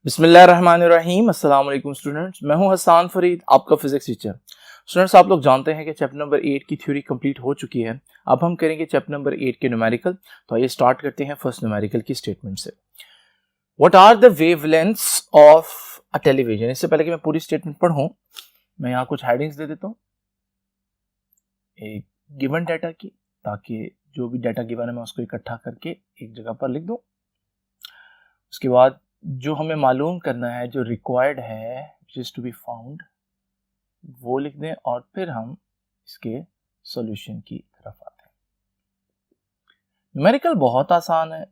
बिस्मिल्लाहिर्रहमानिर्रहीम। अस्सलाम वालेकुम स्टूडेंट्स, मैं हूं हसन फरीद, आपका फिजिक्स टीचर। स्टूडेंट्स, आप लोग जानते हैं कि चैप्टर नंबर 8 की थ्योरी कंप्लीट हो चुकी है। अब हम करेंगे चैप्टर नंबर 8 के न्यूमेरिकल। तो आइए स्टार्ट करते हैं फर्स्ट न्यूमेरिकल की स्टेटमेंट से। What are the wavelengths of a television. इससे पहले कि मैं पूरी स्टेटमेंट पढ़ूं, मैं यहाँ कुछ हेडिंग्स दे देता हूँ एक गिवन डाटा की, ताकि जो भी डाटा गिवन है मैं उसको इकट्ठा करके एक जगह पर लिख दूं। उसके बाद जो हमें मालूम करना है, जो रिक्वायर्ड है, which is to be found, वो लिख दें और फिर हम इसके सॉल्यूशन की तरफ आते हैं। न्यूमेरिकल बहुत आसान है,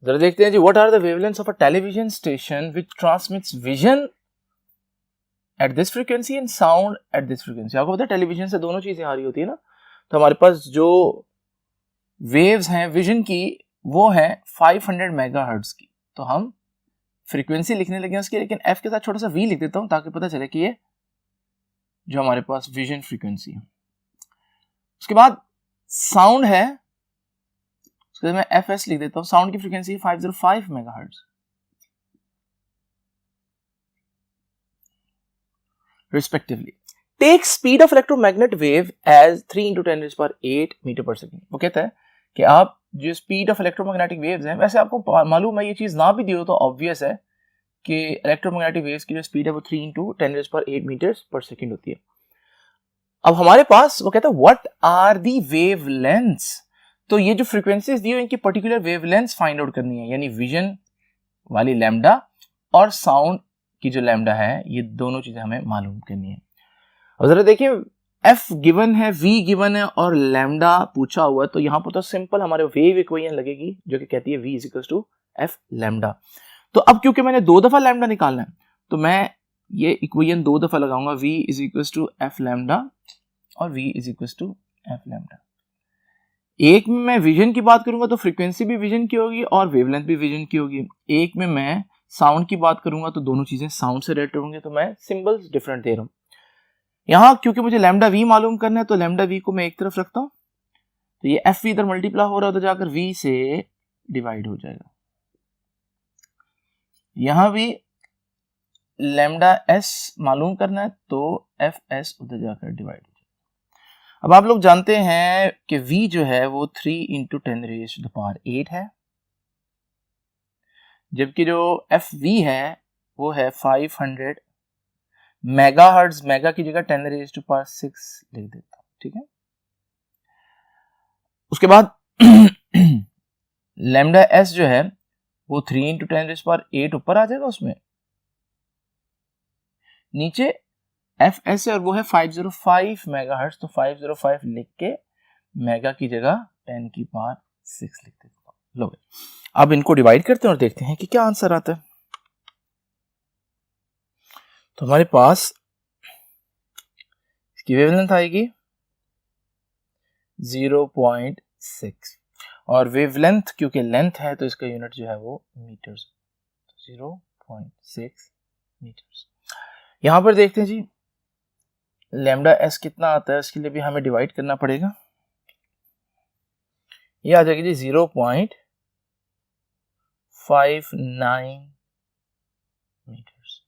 जरा देखते हैं जी। What are the wavelengths of a television station which transmits vision at this frequency and sound at this frequency. आपको पता है टेलीविजन से दोनों चीजें आ रही होती है ना। तो हमारे पास जो वेव्स हैं विजन की, वो है 500 मेगाहर्ट्ज की। तो हम फ्रीक्वेंसी लिखने लगे उसकी, लेकिन एफ के साथ छोटा सा वी लिख देता हूं ताकि पता चले कि ये जो हमारे पास विजन फ्रीक्वेंसी है। उसके बाद साउंड है, उसके बाद मैं एफ एस लिख देता हूं। साउंड की frequency 505 megahertz. Respectively take speed of electromagnet wave as 3 × 10⁸ metre per second. वो कहता है कि आप जो स्पीड ऑफ इलेक्ट्रोमैग्नेटिक वेव्स हैं, वैसे आपको मालूम है, ये चीज ना भी दी हो तो ऑब्वियस है कि इलेक्ट्रोमैग्नेटिक वेव्स की जो स्पीड है वो 3 × 10⁸ मीटर्स पर सेकेंड होती है। अब हमारे पास वो कहता है व्हाट आर दी वेवलेंथ्स। तो ये जो फ्रीक्वेंसीज दी हो, इनकी पर्टिकुलर वेवलेंथ्स फाइंड आउट करनी है, यानी विजन वाली लैम्डा और साउंड की जो लैम्डा है, ये दोनों चीजें हमें मालूम करनी है। अब जरा देखिए, एफ गिवन है, वी गिवन है और लैम्डा पूछा हुआ है। तो यहां पर तो सिंपल हमारे वेव इक्वेशन लगेगी जो कि कहती है v = f लैम्डा। तो अब क्योंकि मैंने 2 दफा लैम्डा निकालना है, तो मैं ये इक्वेशन 2 दफा लगाऊंगा। v = f लैम्डा और v = f लैम्डा। एक में मैं विजन की बात करूंगा तो फ्रीक्वेंसी भी विजन की होगी और वेवलेंथ भी विजन की होगी। एक में मैं साउंड की बात करूंगा तो दोनों चीजें साउंड से रिलेटेड होंगे। तो मैं सिंबल्स डिफरेंट दे रहा हूं यहां, क्योंकि मुझे लैम्डा वी मालूम करना है। तो लैम्डा वी को मैं एक तरफ रखता हूं, तो ये एफ वी इधर मल्टीप्लाई हो रहा है तो जाकर वी से डिवाइड हो जाएगा। यहां भी लैम्डा एस मालूम करना है तो एफ एस उधर जाकर डिवाइड हो जाएगा। अब आप लोग जानते हैं कि v जो है वो 3 × 10⁸ है, जबकि जो एफ वी है वो है 500 मेगाहर्ट्ज। मेगा की जगह 10⁻⁶ लिख देता हूं, ठीक है। उसके बाद लैम्डा एस जो है वो 3 × 10⁸ ऊपर आ जाएगा, उसमें नीचे एफ एस है और वो है 505 मेगाहर्ट्ज। तो 505 लिख के मेगा की जगह 10⁶ लिख देता हूं। लो, अब इनको डिवाइड करते हैं और देखते हैं कि क्या आंसर आता है। तो हमारे पास इसकी वेवलेंथ आएगी 0.6 और वेवलेंथ क्योंकि लेंथ है तो इसका यूनिट जो है वो मीटर्स। 0.6 मीटर्स। यहां पर देखते हैं जी, लैम्डा एस कितना आता है, इसके लिए भी हमें डिवाइड करना पड़ेगा। ये आ जाएगी जी 0.59 मीटर्स।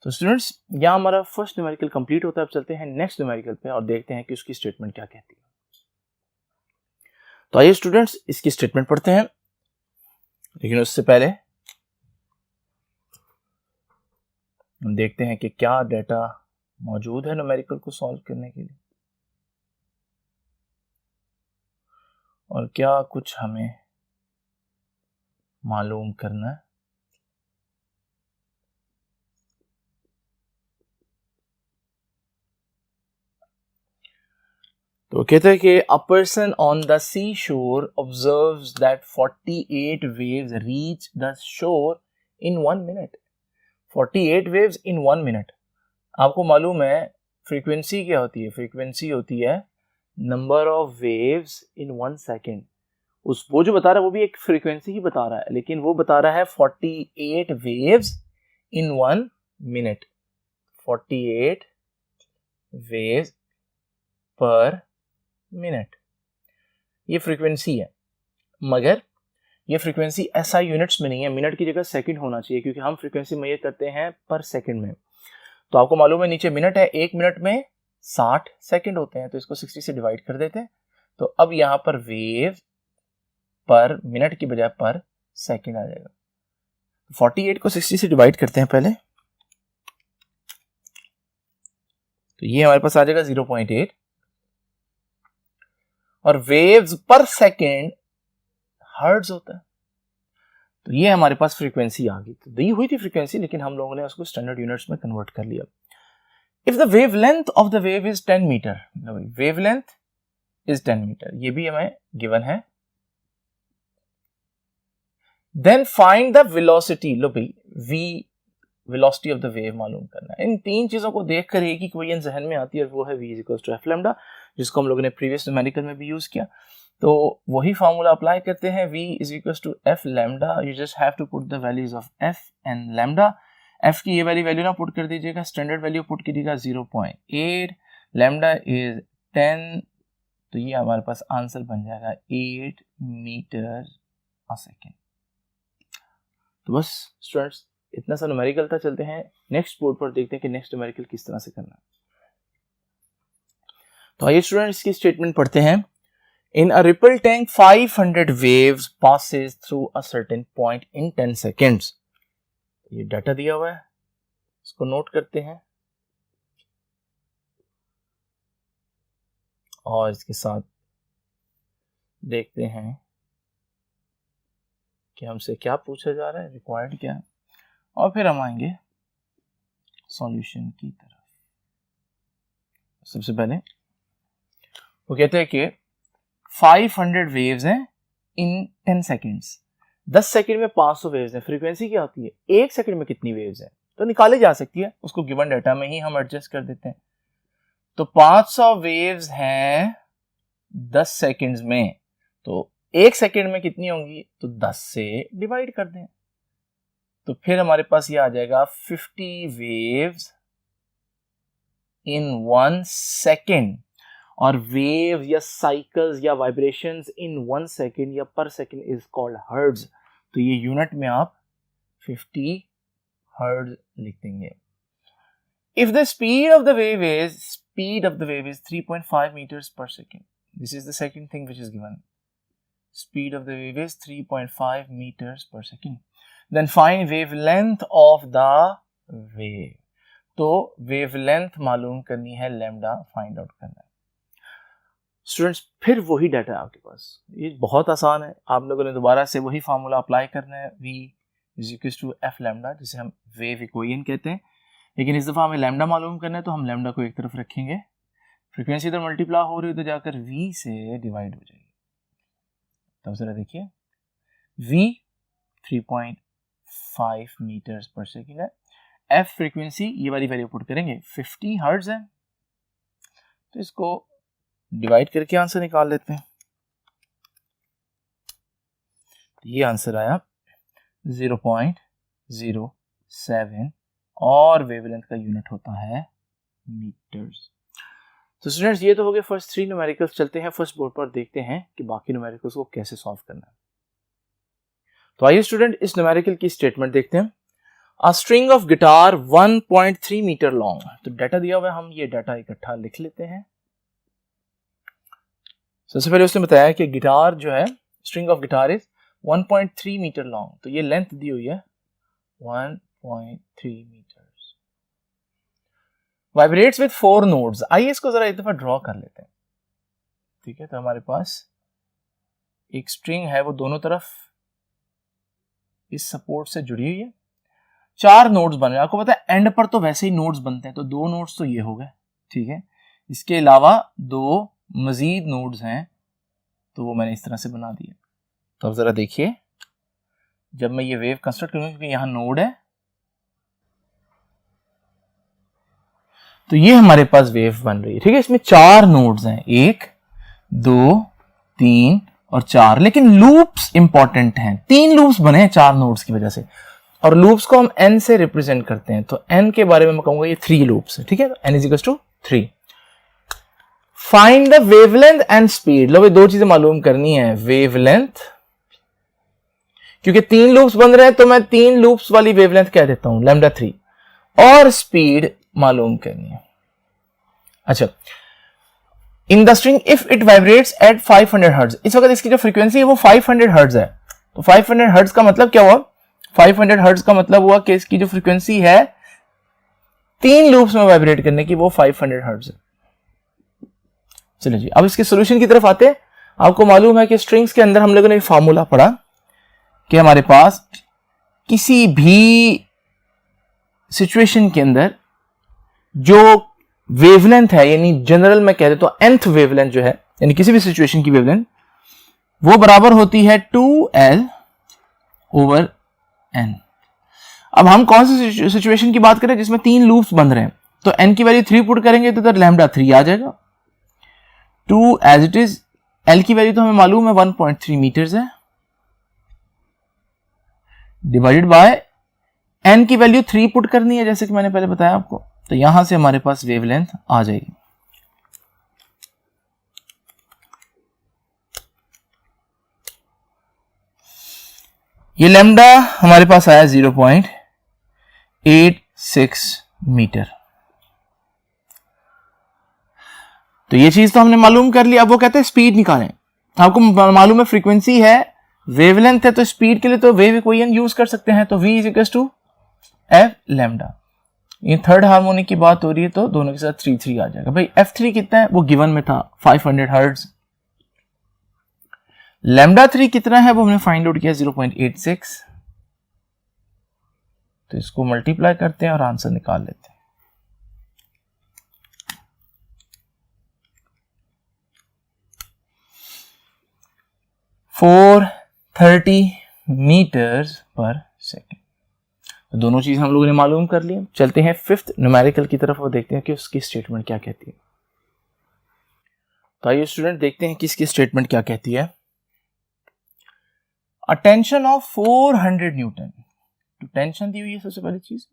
तो स्टूडेंट्स, यहां हमारा फर्स्ट न्यूमेरिकल कंप्लीट होता है। अब चलते हैं नेक्स्ट न्यूमेरिकल पे और देखते हैं कि उसकी स्टेटमेंट क्या कहती है। तो आइए स्टूडेंट्स, इसकी स्टेटमेंट पढ़ते हैं, लेकिन उससे पहले हम देखते हैं कि क्या डेटा मौजूद है न्यूमेरिकल को सॉल्व करने के लिए और क्या कुछ हमें मालूम करना है। तो कहते हैं कि अ पर्सन ऑन द सी शोर observes that 48 waves reach the shore in 1 minute. 48 waves in 1 minute. आपको मालूम है फ्रीक्वेंसी क्या होती है? फ्रीक्वेंसी होती है number of waves in 1 second. वो जो बता रहा है वो भी एक फ्रीक्वेंसी ही बता रहा है, लेकिन वो बता रहा है 48 वेव्स इन 1 मिनट। 48 वेव्स पर मिनट, ये फ्रीक्वेंसी है। मगर ये फ्रीक्वेंसी एसआई यूनिट्स में नहीं है, मिनट की जगह सेकंड होना चाहिए, क्योंकि हम फ्रीक्वेंसी मेजर करते हैं पर सेकंड में। तो आपको मालूम है नीचे मिनट है, 1 मिनट में 60 सेकंड होते हैं, तो इसको 60 से डिवाइड कर देते हैं। तो अब यहाँ पर वेव पर मिनट की बजाय पर सेकंड आ जाएगा। 48 को 60 से डिवाइड करते हैं पहले, तो ये हमारे पास आ जाएगा 0.8, और वेव्स पर सेकेंड हर्ट्ज होता है। तो ये हमारे पास फ्रीक्वेंसी आ गई। तो दी हुई थी फ्रीक्वेंसी, लेकिन हम लोगों ने उसको स्टैंडर्ड यूनिट्स में कन्वर्ट कर लिया। If the wavelength of the wave is 10 metre, wavelength is 10 metre, ये भी हमें गिवन है। देन फाइंड द वेलोसिटी, लो भाई v velocity of the wave मालूम करना है। इन तीन चीजों को देखकर एक ही क्वेश्चन जहन में आती है, वो है v equals to f lambda, जिसको हम लोगों ने प्रीवियस न्यूमेरिकल में भी यूज किया। तो वही फार्मूला अप्लाई करते हैं, v is equals to f lambda. You just have to put the values of f and lambda. f की ये वैल्यू ना पुट कर दीजिएगा, स्टैंडर्ड वैल्यू पुट कीजिएगा 0.8, लैम्डा इज 10, तो ये हमारे पास आंसर बन जाएगा 8 मीटर अ सेकेंड। तो बस स्टूडेंट्स इतना सा न्यूमेरिकल था। चलते हैं नेक्स्ट बोर्ड पर, देखते हैं कि नेक्स्ट न्यूमेरिकल किस तरह से करना है। तो आइए स्टूडेंट्स इसकी स्टेटमेंट पढ़ते हैं। In a ripple tank 500 waves passes through a certain point in 10 seconds। ये डाटा दिया हुआ है, इसको नोट करते हैं और इसके साथ देखते हैं कि हमसे क्या पूछा जा रहा है, रिक्वायर्ड क्या है, और फिर हम आएंगे सॉल्यूशन की तरफ। सबसे पहले वो कहते हैं कि 500 वेव्स हैं इन 10 सेकेंड्स, 10 सेकेंड में 500 वेव्स हैं। फ्रीक्वेंसी क्या होती है, 1 सेकेंड में कितनी वेव्स हैं, तो निकाली जा सकती है, उसको गिवन डाटा में ही हम एडजस्ट कर देते हैं। तो 500 वेव्स हैं 10 सेकेंड्स में, तो 1 सेकेंड में कितनी होंगी, तो 10 से डिवाइड कर दें, तो फिर हमारे पास ये आ जाएगा 50 वेव्स इन 1 सेकेंड। और वेव या साइकिल्स या वाइब्रेशंस इन 1 सेकेंड या पर सेकेंड इज कॉल्ड हर्ट्ज। तो ये यूनिट में आप 50 हर्ट्ज लिख देंगे। If the speed of the wave is 3.5 meters per second, this is the second thing which is given. Speed of the wave is 3.5 meters per second. Then find wavelength of the wave. तो wavelength मालूम करनी है, lambda find out करना है। Students फिर वही data है आपके पास, ये बहुत आसान है। आप लोगों ने दोबारा से वही फार्मूला अप्लाई करना है, v is equals to f lambda, जिसे हम वेव इक्वेशन कहते हैं। लेकिन इस दफ़ा हमें लैम्डा मालूम करना है, तो हम लैम्डा को एक तरफ रखेंगे, फ्रीक्वेंसी इधर मल्टीप्लाई हो रही है तो जाकर v से डिवाइड हो जाएगी। तब जरा देखिए, v 3.5 meters per second है, f फ्रीक्वेंसी ये वाली वैल्यू पुट करेंगे, 50 हर्ट्ज है, तो इसको डिवाइड करके आंसर निकाल लेते हैं। ये आंसर आया 0.07 और वेवलेंथ का यूनिट होता है मीटर्स। तो स्टूडेंट्स ये तो हो गए फर्स्ट 3 न्यूमेरिकल्स। चलते हैं फर्स्ट बोर्ड पर, देखते हैं कि बाकी न्यूमेरिकल्स को कैसे सॉल्व करना है। तो आइए स्टूडेंट इस न्यूमेरिकल की स्टेटमेंट देखते हैं। A string of guitar 1.3 metre long, तो डाटा दिया हुआ है, हम ये डाटा इकट्ठा लिख लेते हैं। सबसे पहले उसने बताया कि गिटार जो है, string of guitar is 1.3 metre long, तो ये लेंथ दी हुई है 1.3 मीटर्स। Vibrates with 4 nodes. आइए इसको जरा एक दफा ड्रॉ कर लेते हैं। ठीक है, तो हमारे पास एक स्ट्रिंग है, वो दोनों तरफ इस सपोर्ट से जुड़ी हुई है, 4 नोड्स बन रहे हैं। आपको पता है एंड पर तो वैसे ही नोड्स बनते हैं, तो 2 नोड्स तो ये हो गए, ठीक है। इसके अलावा 2 मजीद नोड्स हैं, तो वो मैंने इस तरह से बना दिया। तो अब जरा देखिए, जब मैं ये वेव कंस्ट्रक्ट करूंगा, क्योंकि यहां नोड है, तो ये हमारे पास वेव बन रही है, ठीक है। इसमें 4 नोड्स हैं, 1 2 3 और 4, लेकिन लूप्स इंपॉर्टेंट हैं। 3 लूप्स बने हैं 4 नोड्स की वजह से, और लूप्स को हम n से रिप्रेजेंट करते हैं। तो n के बारे में मैं कहूंगा ये 3 लूप्स है, ठीक है। n is equal to 3। Find the wavelength and speed. लो भाई 2 चीजें मालूम करनी है, वेवलेंथ क्योंकि 3 लूप्स बन रहे हैं तो मैं 3 लूप्स वाली वेवलेंथ कह देता हूं लैम्डा 3, और स्पीड मालूम करनी है। अच्छा, in the string if it vibrates at 500 hertz, इस वक्त इसकी जो फ्रीक्वेंसी है वो 500 हर्ट्ज है। तो 500 हर्ट्ज का मतलब क्या हुआ? 500 हर्ट्ज का मतलब हुआ कि इसकी जो फ्रीक्वेंसी है 3 लूप्स में वाइब्रेट करने की वो 500 हर्ट्ज है। चलिए जी, अब इसके सॉल्यूशन की तरफ आते हैं। आपको मालूम है कि स्ट्रिंग्स के अंदर हम लोगों ने फार्मूला पढ़ा कि हमारे पास किसी भी सिचुएशन के अंदर जो वेवलेंथ है, यानी जनरल में कह देता हूं nth वेवलेंथ जो है, यानी किसी भी सिचुएशन की वेवलेंथ, वो बराबर होती है 2L ओवर n। अब हम कौन सी सिचुएशन की बात करें जिसमें 3 लूप्स बन रहे हैं, तो n की वैल्यू 3 पुट करेंगे तो इधर लैम्डा 3 आ जाएगा। 2 एज इट इज, L की वैल्यू तो हमें मालूम है 1.3 मीटर्स है, डिवाइडेड बाय n की वैल्यू 3 पुट करनी है जैसे कि मैंने पहले बताया आपको, तो यहां से हमारे पास वेवलेंथ आ जाएगी। ये लैम्डा हमारे पास आया 0.86 मीटर। तो ये चीज तो हमने मालूम कर लिया। अब वो कहते हैं स्पीड निकालें। आपको मालूम है फ्रीक्वेंसी है, वेवलेंथ है, तो स्पीड के लिए तो वेव इक्वेशन यूज कर सकते हैं। तो v is to F lambda. ये थर्ड हार्मोनिक की बात हो रही है तो दोनों के साथ 3 आ जाएगा। भाई f3 कितना है वो गिवन में था 500 हर्ट्ज। लैम्डा 3 कितना है वो हमने फाइंड आउट किया 0.86। तो इसको मल्टीप्लाई करते हैं और आंसर निकाल लेते हैं। फोर 30 मीटर्स पर सेकेंड। तो दोनों चीज हम लोगों ने मालूम कर लिया। चलते हैं फिफ्थ न्यूमेरिकल की तरफ और देखते हैं कि उसकी स्टेटमेंट क्या कहती है। तो आइए स्टूडेंट देखते हैं कि इसकी स्टेटमेंट क्या कहती है। अ टेंशन ऑफ 400 न्यूटन, तो टेंशन दी हुई है सबसे पहली चीज,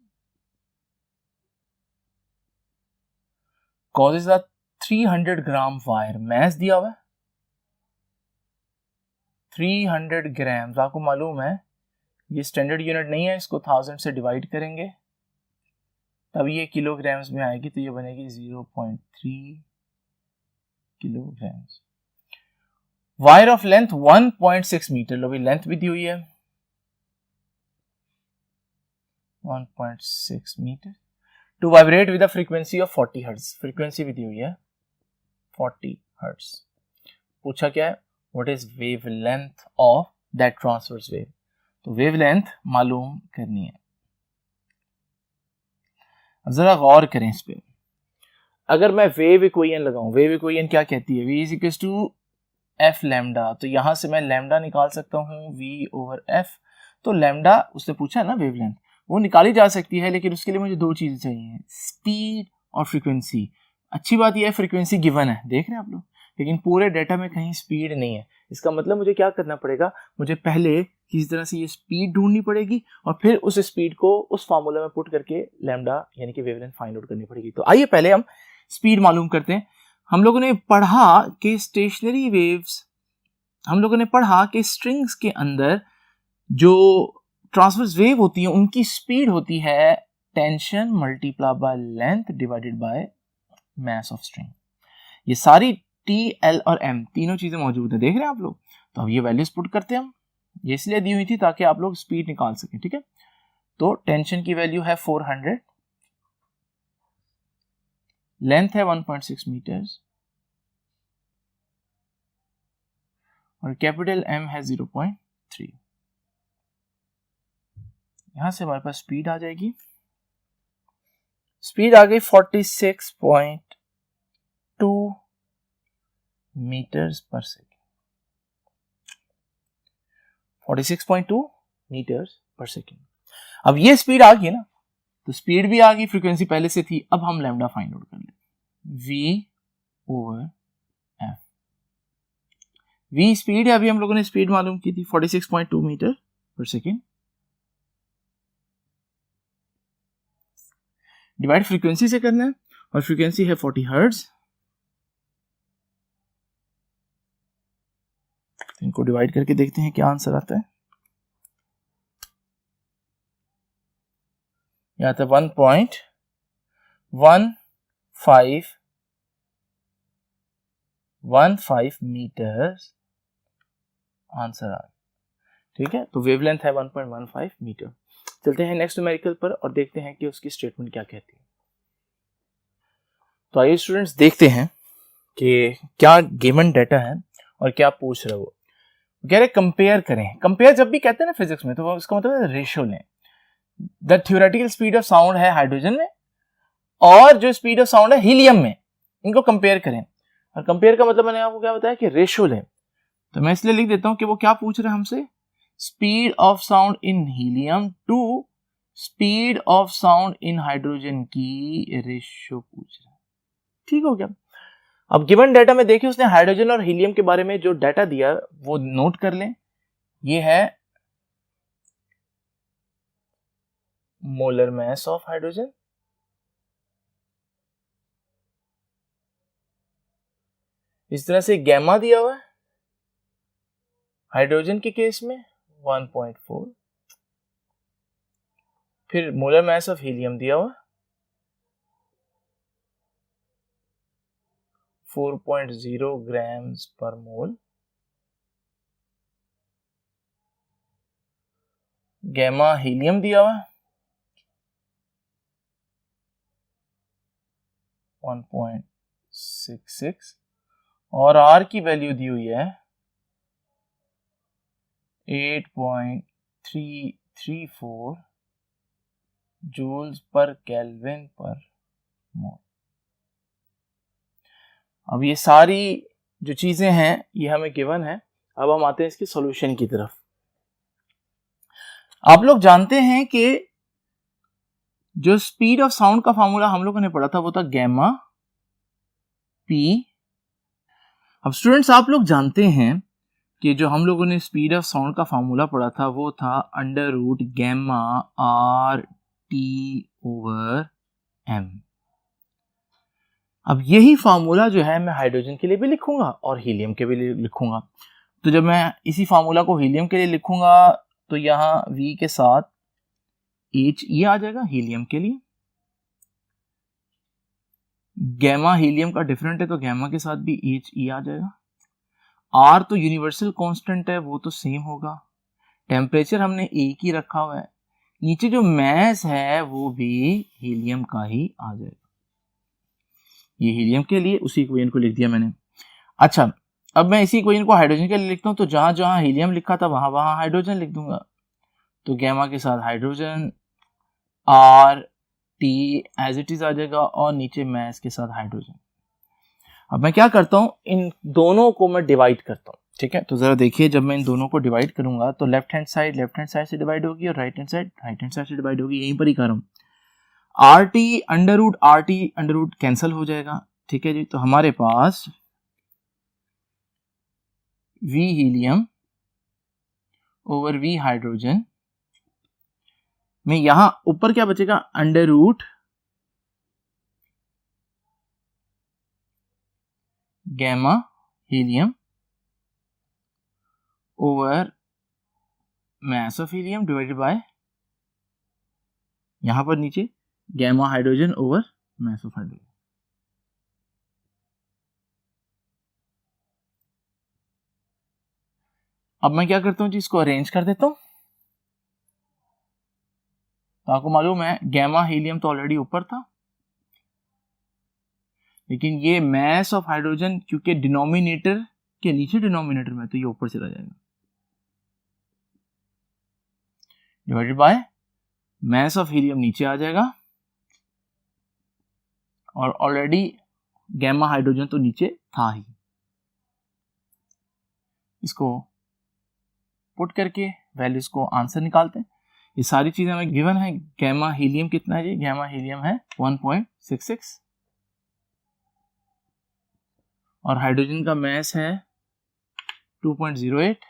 causes a 300 gram wire, mass दिया हुआ है 300 ग्राम। आपको मालूम है ये स्टैंडर्ड यूनिट नहीं है, इसको 1000 से डिवाइड करेंगे तब ये किलोग्राम्स में आएगी, तो ये बनेगी 0.3 kilograms. Wire of length 1.6 metre, लो भी लेंथ भी दी हुई है 1.6 metre, to vibrate with a frequency of 40 hertz, frequency भी दी हुई है 40 हर्ट्ज। पूछा क्या है, what is wavelength of that transverse wave, तो वेवलेंथ मालूम करनी है। अब जरा गौर करें इस पे। अगर मैं वेव इक्वेशन लगाऊं, वेव इक्वेशन क्या कहती है, v is equal to F lambda, तो यहां से मैं लैम्डा निकाल सकता हूं v ओवर एफ। तो लैम्डा उसने पूछा है ना वेवलेंथ, वो निकाली जा सकती है, लेकिन उसके लिए मुझे दो चीजें चाहिए, स्पीड और फ्रीक्वेंसी। अच्छी बात यह है फ्रीक्वेंसी गिवन है, देख रहे हैं आप लोग, लेकिन पूरे डेटा में कहीं स्पीड नहीं है। इसका मतलब मुझे क्या करना पड़ेगा, मुझे पहले किसी तरह से ये स्पीड ढूंढनी पड़ेगी और फिर उस स्पीड को उस फार्मूला में पुट करके लैम्डा यानी कि वेवलेंथ फाइंड आउट करनी पड़ेगी। तो आइए पहले हम स्पीड मालूम करते हैं। हम लोगों ने पढ़ा कि स्टेशनरी वेव्स, हम लोगों ने पढ़ा कि स्ट्रिंग्स के अंदर जो ट्रांसवर्स वेव होती है उनकी स्पीड होती है tension multiply by length divided by mass of string. ये सारी T, L और M तीनों चीजें मौजूद है, देख रहे हैं आप लोग। तो अब ये वैल्यूज पुट करते हैं हम, ये इसलिए दी हुई थी ताकि आप लोग स्पीड निकाल सकें, ठीक है। तो टेंशन की वैल्यू है 400, लेंथ है 1.6 मीटर्स और कैपिटल M है 0.3। यहां से हमारे पास स्पीड आ जाएगी, स्पीड आ गई 46.2 मीटर्स पर सेकेंड, 46.2 मीटर्स पर सेकेंड। अब ये स्पीड आ गई ना, तो स्पीड भी आ गई, फ्रीक्वेंसी पहले से थी। अब हम लैम्डा फाइंड आउट कर लें, v over f। v speed है, अभी हम लोगों ने स्पीड मालूम की थी 46.2 metre per second, divide frequency से करना है और फ्रीक्वेंसी है 40 हर्ट्ज। इनको डिवाइड करके देखते हैं क्या आंसर आता है। यहाँ था 1.15 मीटर आंसर आ गया। ठीक है, तो वेवलेंथ है 1.15 मीटर। चलते हैं नेक्स्ट न्यूमेरिकल पर और देखते हैं कि उसकी स्टेटमेंट क्या कहती है। तो आइए स्टूडेंट्स देखते हैं कि क्या गिवन डाटा है और क्या पूछ रहे वो। कह रहे कंपेयर करें। कंपेयर जब भी कहते हैं ना फिजिक्स में, तो उसका मतलब रेशियो लें। The theoretical speed of sound है हाइड्रोजन में और जो स्पीड ऑफ साउंड है हीलियम में, इनको कंपेयर करें। और कंपेयर का मतलब मैंने आपको क्या बताया कि रेशियो लें। तो मैं इसलिए लिख देता हूं कि वो क्या पूछ रहे हैं हमसे, speed of sound in helium to speed of sound in hydrogen की रेशियो पूछ रहे हैं। ठीक हो गया। अब गिवन डाटा में देखिए उसने हाइड्रोजन और हीलियम के बारे में जो डाटा दिया वो नोट कर लें। ये है मोलर मास ऑफ हाइड्रोजन, इस तरह से गैमा दिया हुआ है हाइड्रोजन के केस में 1.4, फिर मोलर मास ऑफ हीलियम दिया हुआ 4.0 ग्राम्स पर मोल, गैमा हीलियम दिया हुआ 1.66 और आर की वैल्यू दी हुई है 8.334 जूल्स पर केल्विन पर मोल। अब ये सारी जो चीजें हैं ये हमें गिवन है। अब हम आते हैं इसके सॉल्यूशन की तरफ। आप लोग जानते हैं कि जो स्पीड ऑफ साउंड का फार्मूला हम लोगों ने पढ़ा था वो था गैमा पी। अब स्टूडेंट्स आप लोग जानते हैं कि जो हम लोगों ने स्पीड ऑफ साउंड का फार्मूला पढ़ा था वो था under root gamma R T over M. अब यही फार्मूला जो है मैं हाइड्रोजन के लिए भी लिखूंगा और हीलियम के भी लिए लिखूंगा। तो जब मैं इसी फार्मूला को हीलियम के लिए लिखूंगा तो यहां V के साथ HE आ जाएगा हीलियम के लिए। गैमा हीलियम का डिफरेंट है तो गैमा के साथ भी HE आ जाएगा। R तो यूनिवर्सल कांस्टेंट है वो तो सेम होगा। टेम्परेचर हमने एक ही रखा हुआ है। नीचे जो मैस है वो भी हीलियम का ही आ जाएगा। ये हीलियम के लिए उसी इक्वेशन को लिख दिया मैंने। अच्छा, अब मैं इसी इक्वेशन को हाइड्रोजन के लिए लिखता हूं तो जहां जहां हीलियम लिखा था वहां वहां हाइड्रोजन लिख दूंगा। तो गैमा के साथ hydrogen R T as it is आ जाएगा और नीचे मैस के साथ हाइड्रोजन। अब मैं क्या करता हूं, इन दोनों को मैं डिवाइड करता हूं। ठीक है, तो जरा देखिए जब मैं इन दोनों को डिवाइड करूंगा तो लेफ्ट हैंड साइड से डिवाइड होगी और राइट हैंड साइड से डिवाइड होगी। यहीं पर ही कर रहा हूं। R T under root cancel हो जाएगा। ठीक है जी, तो हमारे पास V helium over V hydrogen में यहां ऊपर क्या बचेगा, under root gamma helium over mass of helium divided by यहां पर नीचे gamma hydrogen over mass of hydrogen. अब मैं क्या करता हूं जी, इसको अरेंज कर देता हूं। तो आपको मालूम है गैमा हीलियम तो ऑलरेडी ऊपर था, लेकिन ये मास ऑफ हाइड्रोजन क्योंकि डिनोमिनेटर के नीचे डिनोमिनेटर में तो ये ऊपर चला जाएगा divided by mass of helium नीचे आ जाएगा और ऑलरेडी गैमा हाइड्रोजन तो नीचे था ही। इसको पुट करके वैल्यूज को आंसर निकालते हैं। ये सारी चीजें हमें गिवन है। गैमा हीलियम कितना है जी, गैमा हीलियम है 1.66 और हाइड्रोजन का मास है 2.08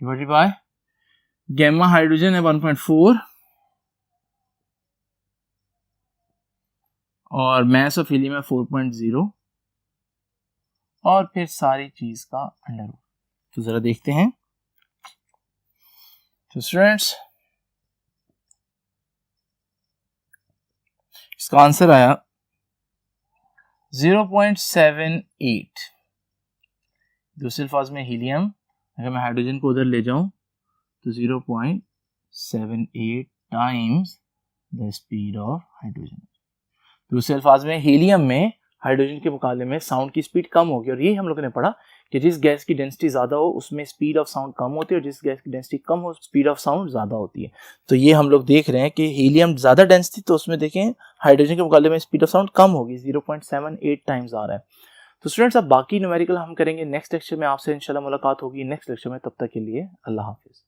डिवाइडेड बाय गैमा हाइड्रोजन है 1.4 और मास ऑफ हीलियम है 4.0 और फिर सारी चीज का अंडर रूट। तो जरा देखते हैं। तो स्टूडेंट्स इसका आंसर आया 0.78। दूसरे अल्फाज में हीलियम, अगर मैं हाइड्रोजन को उधर ले जाऊं तो 0.78 times the speed of hydrogen. दूसरे अल्फाज में हीलियम में हाइड्रोजन के मुकाबले में साउंड की स्पीड कम होगी, और यही हम लोगों ने पढ़ा कि जिस गैस की डेंसिटी ज़्यादा हो उसमें स्पीड ऑफ साउंड कम होती है, और जिस गैस की डेंसिटी कम हो स्पीड ऑफ साउंड ज़्यादा होती है। तो ये हम लोग देख रहे हैं कि हीलियम ज़्यादा डेंसिटी, तो उसमें देखें हाइड्रोजन के मुकाबले में स्पीड ऑफ साउंड कम होगी, 0.78 टाइम्स आ रहा है। तो स्टूडेंट्स, अब बाकी न्यूमेरिकल हम करेंगे नेक्स्ट लेक्चर में, आपसे इंशाल्लाह मुलाकात होगी नेक्स्ट लेक्चर में। तब तक के लिए अल्लाह हाफिज़।